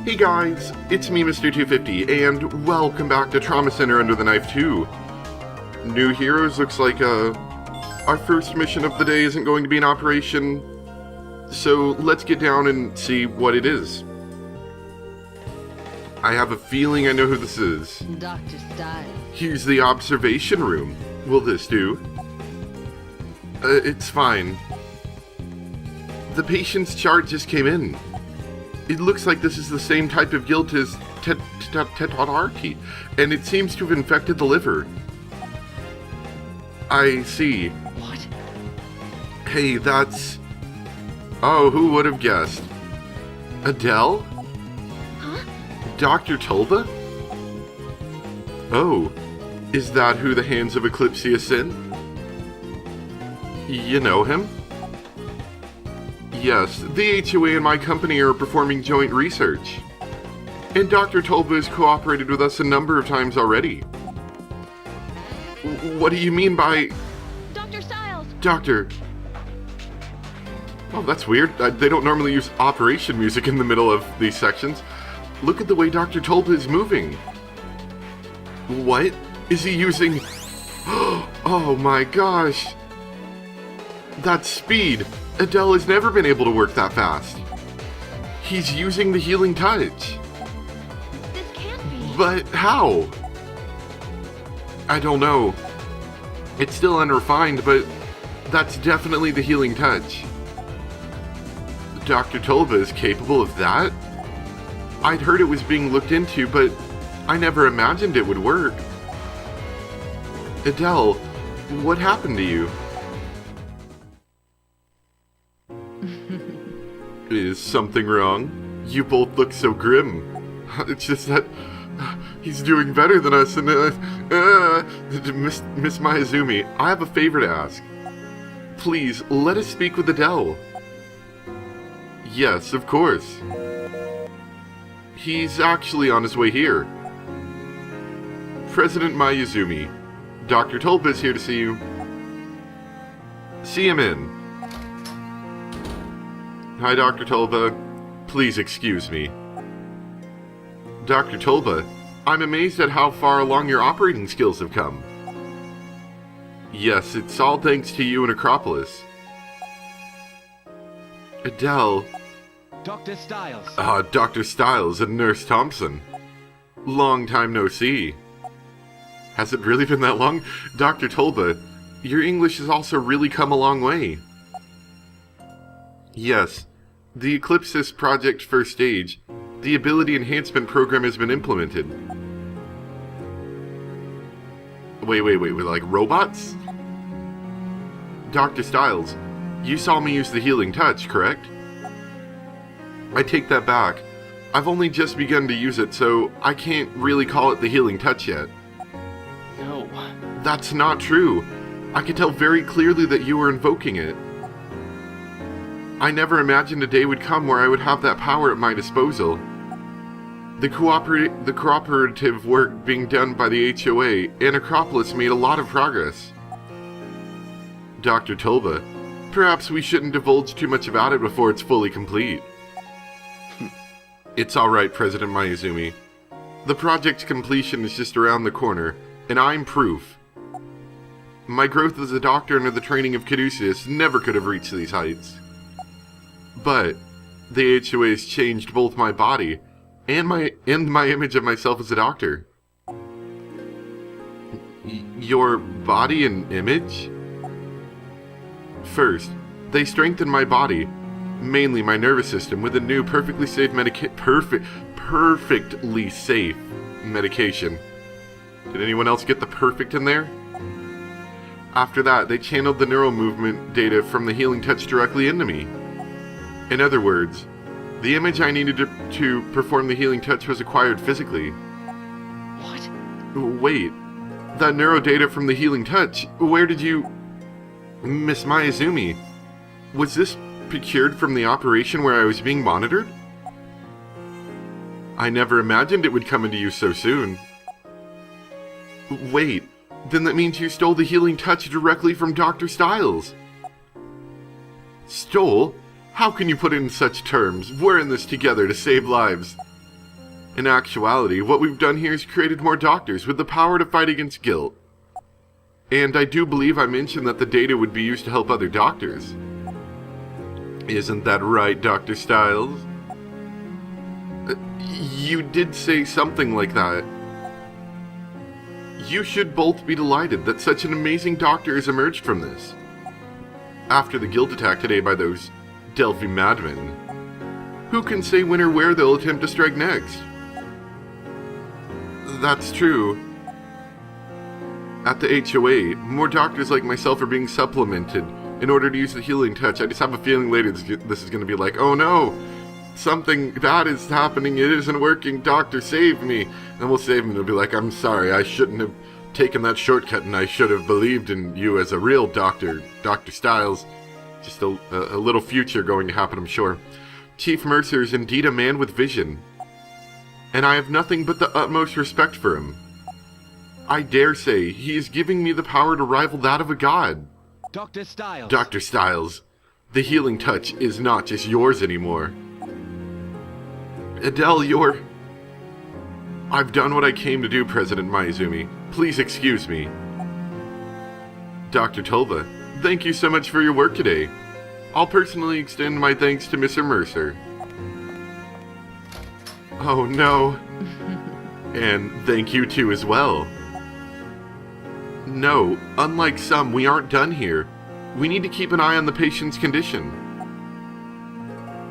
Hey guys, it's me, Mr. 250, and welcome back to Trauma Center Under the Knife 2. New heroes, looks like, our first mission of the day isn't going to be an operation, so let's get down and see what it is. I have a feeling I know who this is. Dr. Styles. Here's the observation room. Will this do? It's fine. The patient's chart just came in. It looks like this is the same type of guilt as tetrarchy, and it seems to have infected the liver. I see. What? Hey, that's... Oh, who would have guessed? Adele? Huh? Dr. Tulba? Oh, is that who the Hands of Eclipsia sent? You know him? Yes, the HOA and my company are performing joint research. And Dr. Tulba has cooperated with us a number of times already. What do you mean by... Dr. Styles! Doctor... Oh, that's weird. They don't normally use operation music in the middle of these sections. Look at the way Dr. Tulba is moving. What? Is he using... Oh my gosh! That's speed! Adele has never been able to work that fast. He's using the healing touch. This can't be. But how? I don't know. It's still unrefined, but that's definitely the healing touch. Dr. Tulba is capable of that? I'd heard it was being looked into, but I never imagined it would work. Adele, what happened to you? Is something wrong? You both look so grim. It's just that he's doing better than us, and Miss Mayuzumi, I have a favor to ask. Please, let us speak with Adele. Yes, of course. He's actually on his way here. President Mayuzumi, Dr. Tulba is here to see you. See him in. Hi, Dr. Tulba. Please excuse me. Dr. Tulba, I'm amazed at how far along your operating skills have come. Yes, it's all thanks to you and Acropolis. Adele. Dr. Styles. Dr. Styles and Nurse Thompson. Long time no see. Has it really been that long? Dr. Tulba, your English has also really come a long way. Yes, the Eclipsis Project First Stage, the Ability Enhancement Program has been implemented. Wait, with like robots? Dr. Styles, you saw me use the healing touch, correct? I take that back. I've only just begun to use it, so I can't really call it the healing touch yet. No. That's not true. I could tell very clearly that you were invoking it. I never imagined a day would come where I would have that power at my disposal. The cooperative work being done by the HOA and Acropolis made a lot of progress. Dr. Tulba, perhaps we shouldn't divulge too much about it before it's fully complete. It's alright, President Mayuzumi. The project's completion is just around the corner, and I'm proof. My growth as a doctor under the training of Caduceus never could have reached these heights. But the HOA has changed both my body and my image of myself as a doctor. Your body and image? First, they strengthened my body, mainly my nervous system, with a new perfectly safe perfectly safe medication. Did anyone else get the perfect in there? After that, they channeled the neural movement data from the healing touch directly into me. In other words, the image I needed to perform the healing touch was acquired physically. What? Wait, that neuro data from the healing touch, where did you... Miss Mayuzumi, was this procured from the operation where I was being monitored? I never imagined it would come into use so soon. Wait, then that means you stole the healing touch directly from Dr. Styles. Stole? How can you put it in such terms? We're in this together to save lives. In actuality, what we've done here is created more doctors with the power to fight against guilt. And I do believe I mentioned that the data would be used to help other doctors. Isn't that right, Dr. Styles? You did say something like that. You should both be delighted that such an amazing doctor has emerged from this. After the guilt attack today by those Delphi madmen, who can say when or where they'll attempt to strike next? That's true. At the HOA, more doctors like myself are being supplemented in order to use the healing touch. I just have a feeling later this is going to be like, oh no, something bad is happening, it isn't working, doctor, save me. And we'll save him and he'll be like, I'm sorry, I shouldn't have taken that shortcut and I should have believed in you as a real doctor, Dr. Styles. Just a little future going to happen, I'm sure. Chief Mercer is indeed a man with vision, and I have nothing but the utmost respect for him. I dare say he is giving me the power to rival that of a god. Dr. Styles. Dr. Styles, the healing touch is not just yours anymore. Adele, I've done what I came to do, President Maizumi. Please excuse me. Dr. Tolva, thank you so much for your work today. I'll personally extend my thanks to Mr. Mercer. Oh no. And thank you too as well. No, unlike some, we aren't done here. We need to keep an eye on the patient's condition.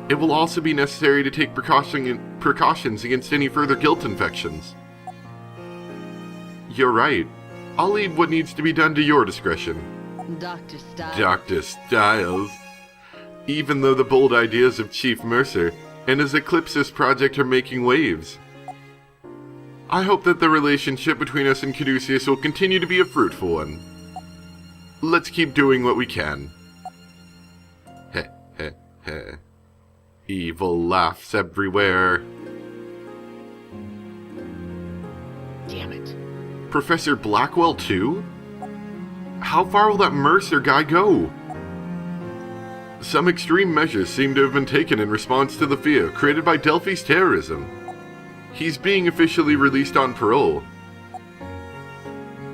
It will also be necessary to take precautions against any further guilt infections. You're right. I'll leave what needs to be done to your discretion. Dr. Styles. Dr. Styles. Even though the bold ideas of Chief Mercer and his Eclipsis project are making waves, I hope that the relationship between us and Caduceus will continue to be a fruitful one. Let's keep doing what we can. Heh heh heh. Evil laughs everywhere. Damn it. Professor Blackwell too? How far will that Mercer guy go? Some extreme measures seem to have been taken in response to the fear created by Delphi's terrorism. He's being officially released on parole,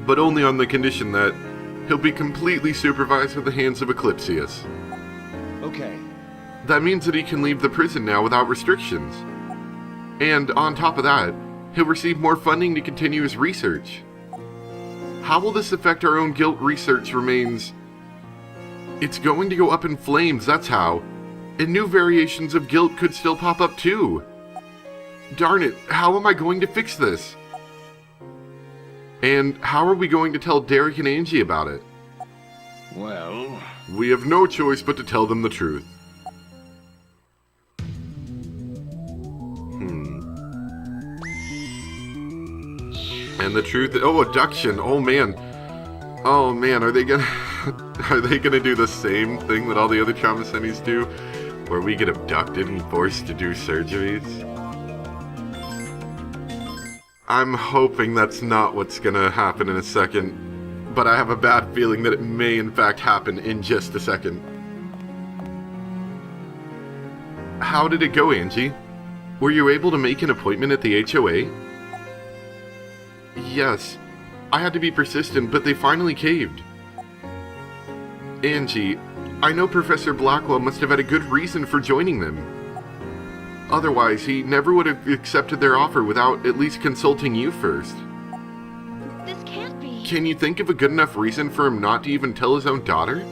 but only on the condition that he'll be completely supervised at the hands of Eclipsius. Okay. That means that he can leave the prison now without restrictions. And on top of that, he'll receive more funding to continue his research. How will this affect our own guilt research remains? It's going to go up in flames, that's how. And new variations of guilt could still pop up too. Darn it, how am I going to fix this? And how are we going to tell Derek and Angie about it? Well, We have no choice but to tell them the truth. And the truth, oh, abduction, oh man, are they gonna do the same thing that all the other trauma centers do, where we get abducted and forced to do surgeries? I'm hoping that's not what's gonna happen in a second, but I have a bad feeling that it may in fact happen in just a second. How did it go, Angie? Were you able to make an appointment at the HOA? Yes, I had to be persistent, but they finally caved. Angie, I know Professor Blackwell must have had a good reason for joining them. Otherwise, he never would have accepted their offer without at least consulting you first. This can't be. Can you think of a good enough reason for him not to even tell his own daughter?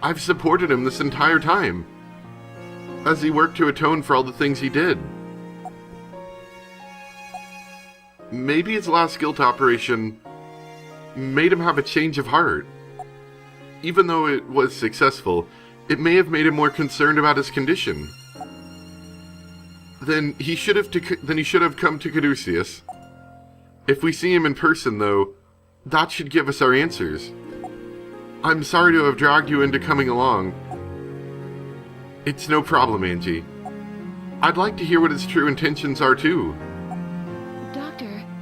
I've supported him this entire time, as he worked to atone for all the things he did. Maybe his last guilt operation made him have a change of heart. Even though it was successful, it may have made him more concerned about his condition. Then he should have come to Caduceus. If we see him in person, though, that should give us our answers. I'm sorry to have dragged you into coming along. It's no problem, Angie. I'd like to hear what his true intentions are, too.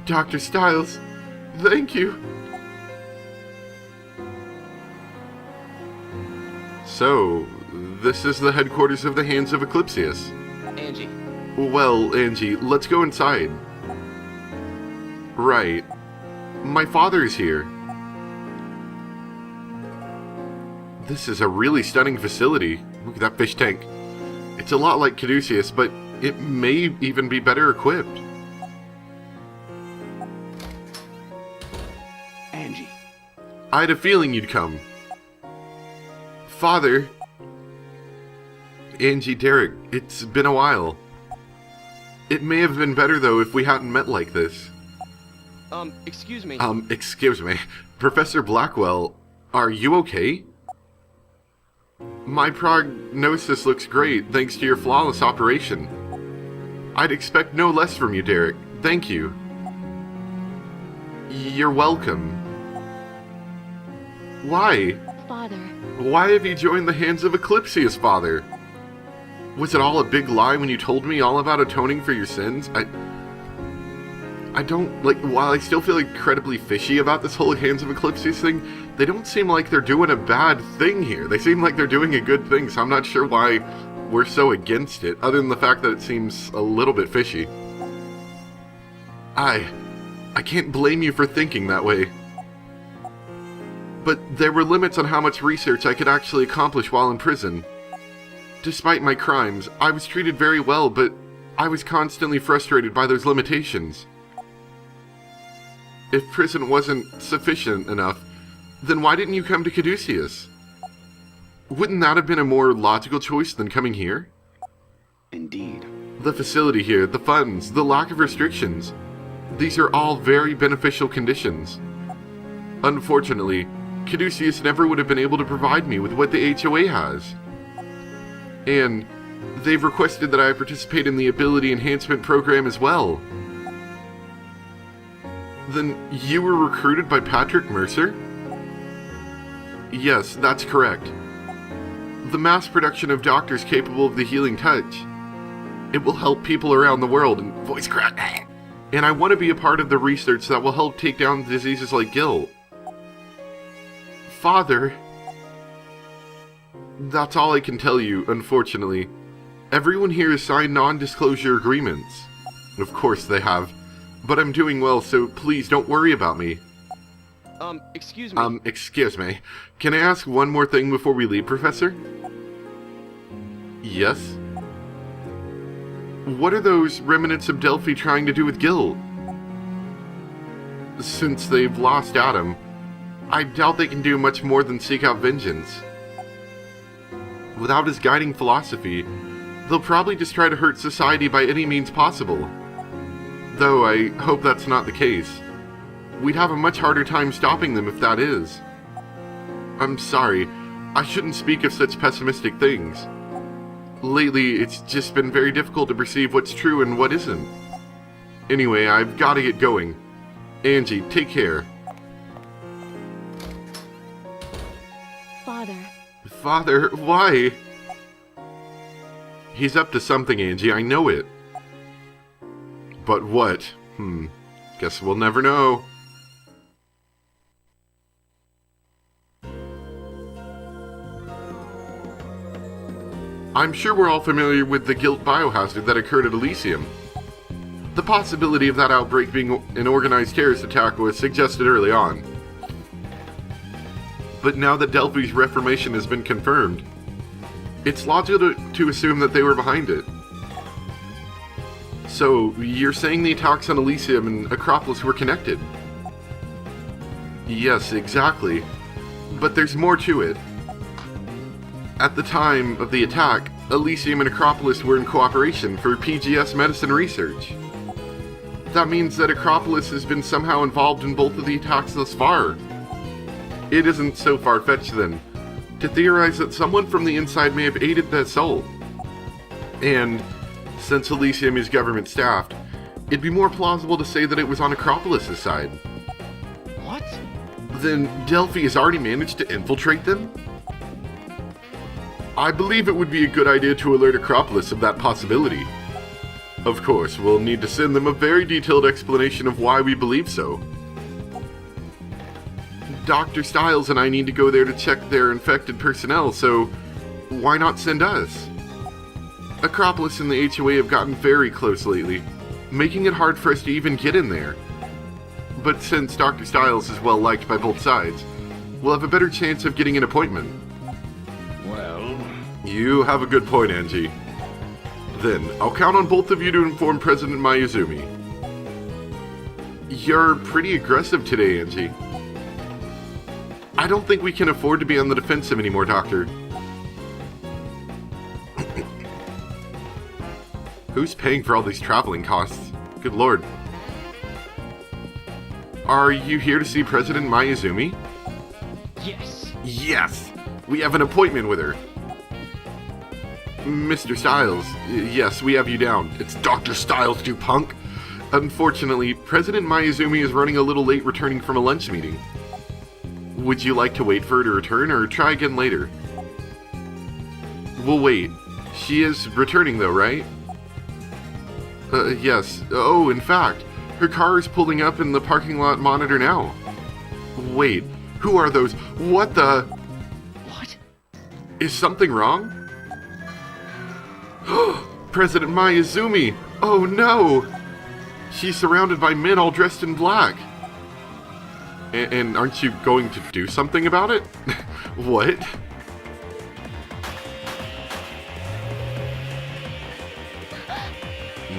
Dr. Styles, thank you. So, this is the headquarters of the Hands of Eclipsius. Angie, Well, Angie, let's go inside. Right. My father is here. This is a really stunning facility. Look at that fish tank. It's a lot like Caduceus, but it may even be better equipped. Angie. I had a feeling you'd come. Father. Angie, Derek, it's been a while. It may have been better, though, if we hadn't met like this. Excuse me. Excuse me. Professor Blackwell, are you okay? My prognosis looks great, thanks to your flawless operation. I'd expect no less from you, Derek. Thank you. You're welcome. Why? Father. Why have you joined the hands of Eclipsius, Father? Was it all a big lie when you told me all about atoning for your sins? I don't, while I still feel incredibly fishy about this whole Hands of Eclipsius thing, they don't seem like they're doing a bad thing here. They seem like they're doing a good thing, so I'm not sure why we're so against it, other than the fact that it seems a little bit fishy. I can't blame you for thinking that way. But there were limits on how much research I could actually accomplish while in prison. Despite my crimes, I was treated very well, but I was constantly frustrated by those limitations. If prison wasn't sufficient enough, then why didn't you come to Caduceus? Wouldn't that have been a more logical choice than coming here? Indeed. The facility here, the funds, the lack of restrictions. These are all very beneficial conditions. Unfortunately, Caduceus never would have been able to provide me with what the HOA has. And they've requested that I participate in the ability enhancement program as well. Then you were recruited by Patrick Mercer? Yes, that's correct. The mass production of doctors capable of the healing touch. It will help people around the world, and voice crack. And I want to be a part of the research that will help take down diseases like guilt. Father. That's all I can tell you, unfortunately. Everyone here has signed non-disclosure agreements. Of course they have. But I'm doing well, so please don't worry about me. Excuse me. Excuse me. Can I ask one more thing before we leave, Professor? Yes? What are those remnants of Delphi trying to do with guilt? Since they've lost Adam, I doubt they can do much more than seek out vengeance. Without his guiding philosophy, they'll probably just try to hurt society by any means possible. Though I hope that's not the case. We'd have a much harder time stopping them if that is. I'm sorry, I shouldn't speak of such pessimistic things. Lately, it's just been very difficult to perceive what's true and what isn't. Anyway, I've got to get going. Angie, take care. Father. Father, why? He's up to something, Angie, I know it. But what? Guess we'll never know. I'm sure we're all familiar with the guilt biohazard that occurred at Elysium. The possibility of that outbreak being an organized terrorist attack was suggested early on. But now that Delphi's reformation has been confirmed, it's logical to assume that they were behind it. So, you're saying the attacks on Elysium and Acropolis were connected? Yes, exactly. But there's more to it. At the time of the attack, Elysium and Acropolis were in cooperation for PGS medicine research. That means that Acropolis has been somehow involved in both of the attacks thus far. It isn't so far-fetched, then, to theorize that someone from the inside may have aided the assault. And since Elysium is government-staffed, it'd be more plausible to say that it was on Acropolis' side. What? Then Delphi has already managed to infiltrate them? I believe it would be a good idea to alert Acropolis of that possibility. Of course, we'll need to send them a very detailed explanation of why we believe so. Dr. Stiles and I need to go there to check their infected personnel, so why not send us? Acropolis and the HOA have gotten very close lately, making it hard for us to even get in there. But since Dr. Styles is well liked by both sides, we'll have a better chance of getting an appointment. Well, You have a good point, Angie. Then, I'll count on both of you to inform President Mayuzumi. You're pretty aggressive today, Angie. I don't think we can afford to be on the defensive anymore, Doctor. Who's paying for all these traveling costs? Good lord. Are you here to see President Mayuzumi? Yes. Yes! We have an appointment with her. Mr. Styles, yes, we have you down. It's Dr. Styles, you punk! Unfortunately, President Mayuzumi is running a little late returning from a lunch meeting. Would you like to wait for her to return, or try again later? We'll wait. She is returning though, right? Yes. Oh, in fact, her car is pulling up in the parking lot monitor now. Wait, who are those? What the? What? Is something wrong? President Mayuzumi! Oh no! She's surrounded by men all dressed in black. And aren't you going to do something about it? What?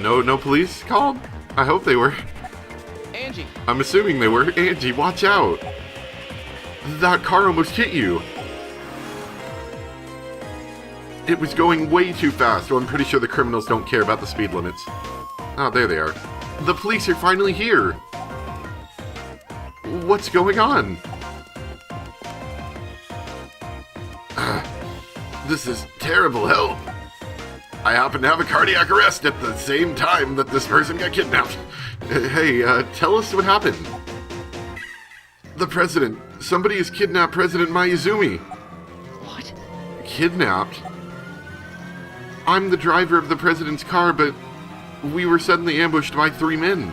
No police called? I hope they were. Angie! I'm assuming they were. Angie, watch out! That car almost hit you. It was going way too fast. Well, I'm pretty sure the criminals don't care about the speed limits. Oh, there they are. The police are finally here. What's going on? This is terrible help. I happen to have a cardiac arrest at the same time that this person got kidnapped. Hey, tell us what happened. The president. Somebody has kidnapped President Mayuzumi. What? Kidnapped? I'm the driver of the president's car, but we were suddenly ambushed by 3 men.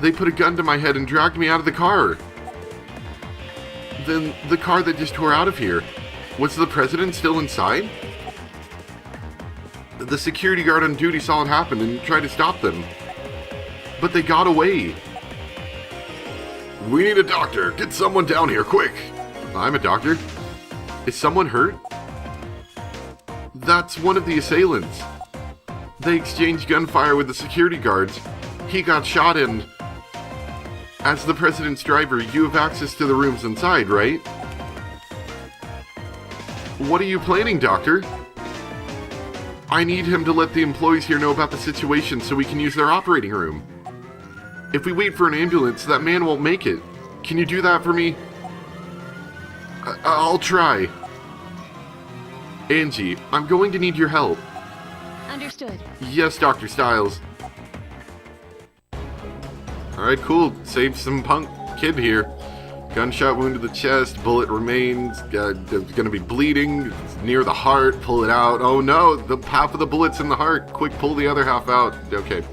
They put a gun to my head and dragged me out of the car. Then the car that just tore out of here, was the president still inside? The security guard on duty saw it happen and tried to stop them. But they got away. We need a doctor. Get someone down here, quick. I'm a doctor. Is someone hurt? That's one of the assailants. They exchanged gunfire with the security guards. He got shot and... As the president's driver, you have access to the rooms inside, right? What are you planning, Doctor? I need him to let the employees here know about the situation so we can use their operating room. If we wait for an ambulance, that man won't make it. Can you do that for me? I'll try. Angie, I'm going to need your help. Understood. Yes, Dr. Styles. Alright, cool. Saved some punk kid here. Gunshot wound to the chest, bullet remains, gonna be bleeding, it's near the heart, pull it out. Oh no, the half of the bullet's in the heart. Quick, pull the other half out. Okay,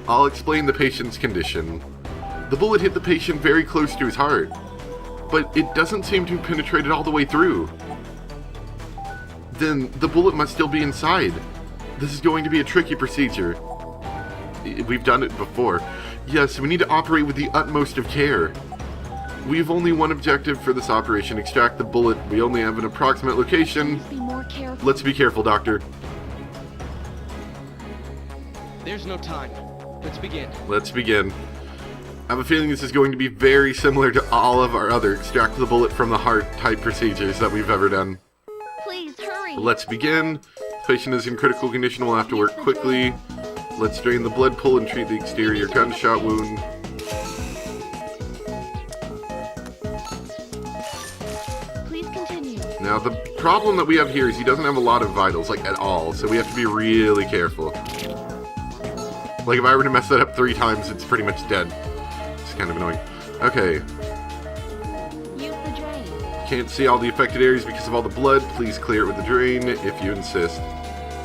I'll explain the patient's condition. The bullet hit the patient very close to his heart, but it doesn't seem to have penetrated all the way through. Then the bullet must still be inside. This is going to be a tricky procedure. We've done it before. Yes, we need to operate with the utmost of care. We have only one objective for this operation, extract the bullet. We only have an approximate location. Be more careful. Let's be careful, Doctor. There's no time. Let's begin. Let's begin. I have a feeling this is going to be very similar to all of our other extract the bullet from the heart type procedures that we've ever done. Please hurry. Let's begin. Patient is in critical condition. We'll have to work quickly. Let's drain the blood pool and treat the exterior gunshot wound. Please continue. Now, the problem that we have here is he doesn't have a lot of vitals, like, at all, so we have to be really careful. Like, if I were to mess that up 3 times, it's pretty much dead. It's kind of annoying. Okay. Use the drain. Can't see all the affected areas because of all the blood. Please clear it with the drain, if you insist.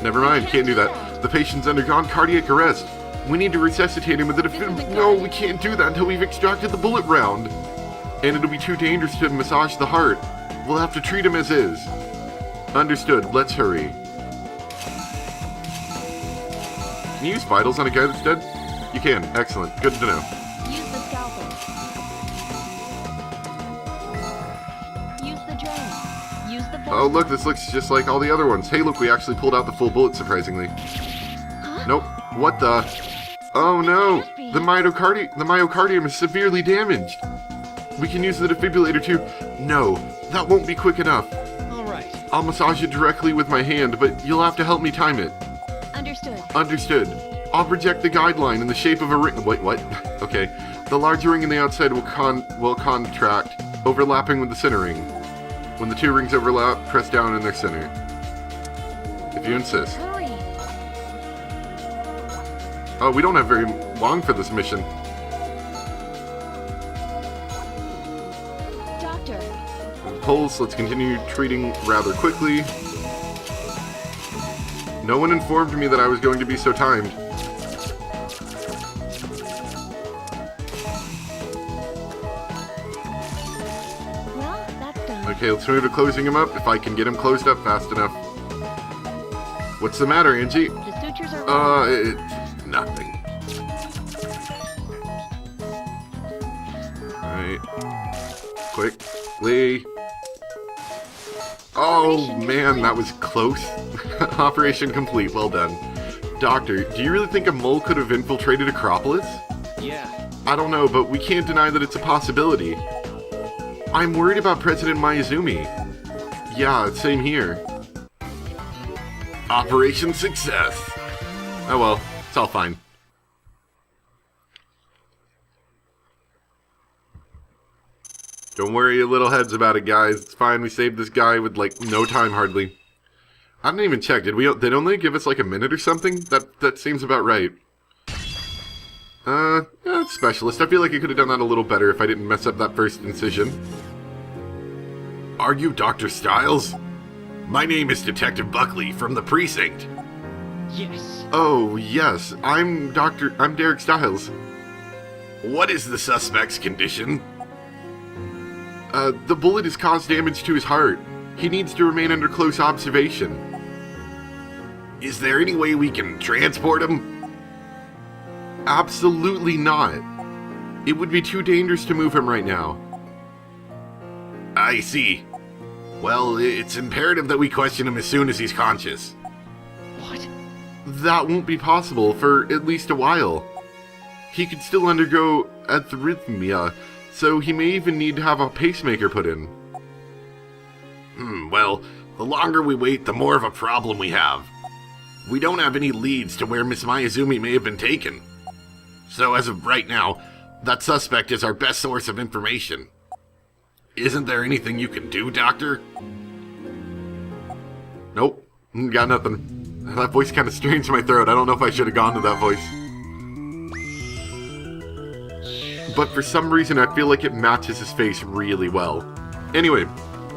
Never mind, can't do that. The patient's undergone cardiac arrest. We need to resuscitate him with a defib... No, we can't do that until we've extracted the bullet round. And it'll be too dangerous to massage the heart. We'll have to treat him as is. Understood. Let's hurry. Can you use vitals on a guy that's dead? You can. Excellent. Good to know. Use the scalpel. Use the drain. Use the Oh, look, this looks just like all the other ones. Hey, look, we actually pulled out the full bullet, surprisingly. Nope. What the? Oh, no. The myocardium is severely damaged. We can use the defibrillator to... No, that won't be quick enough. All right. I'll massage it directly with my hand, but you'll have to help me time it. Understood. Understood. I'll project the guideline in the shape of a ring. Wait, what? Okay. The large ring on the outside will contract, overlapping with the center ring. When the two rings overlap, press down in their center. If you insist. Hurry. Oh, we don't have very long for this mission. Doctor. Pulse, let's continue treating rather quickly. No one informed me that I was going to be so timed. Well, that's done. Okay, let's move to closing him up, if I can get him closed up fast enough. What's the matter, Angie? The sutures are It's nothing. Alright. Quickly. Oh, Operation man, complete. that was close. Operation complete, well done. Doctor, do you really think a mole could have infiltrated Acropolis? Yeah. I don't know, but we can't deny that it's a possibility. I'm worried about President Mayuzumi. Yeah, same here. Operation success. Oh well, it's all fine. Don't worry your little heads about it, guys. It's fine, we saved this guy with, like, no time hardly. I didn't even check, did we? Did only give us, like, a minute or something? That seems about right. Yeah, specialist. I feel like you could have done that a little better if I didn't mess up that first incision. Are you Dr. Stiles? My name is Detective Buckley from the precinct. Yes. Oh, yes. I'm Derek Stiles. What is the suspect's condition? The bullet has caused damage to his heart. He needs to remain under close observation. Is there any way we can transport him? Absolutely not. It would be too dangerous to move him right now. I see. Well, it's imperative that we question him as soon as he's conscious. What? That won't be possible for at least a while. He could still undergo arrhythmia, so he may even need to have a pacemaker put in. Well, the longer we wait, the more of a problem we have. We don't have any leads to where Miss Mayuzumi may have been taken. So as of right now, that suspect is our best source of information. Isn't there anything you can do, Doctor? Nope. Got nothing. That voice kind of strains my throat. I don't know if I should have gone to that voice. But for some reason, I feel like it matches his face really well. Anyway,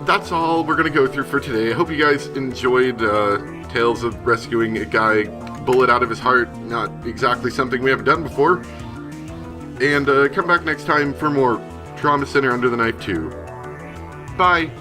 that's all we're going to go through for today. I hope you guys enjoyed Tales of rescuing a guy, bullet out of his heart. Not exactly something we haven't done before. And come back next time for more Trauma Center Under the Knife 2. Bye!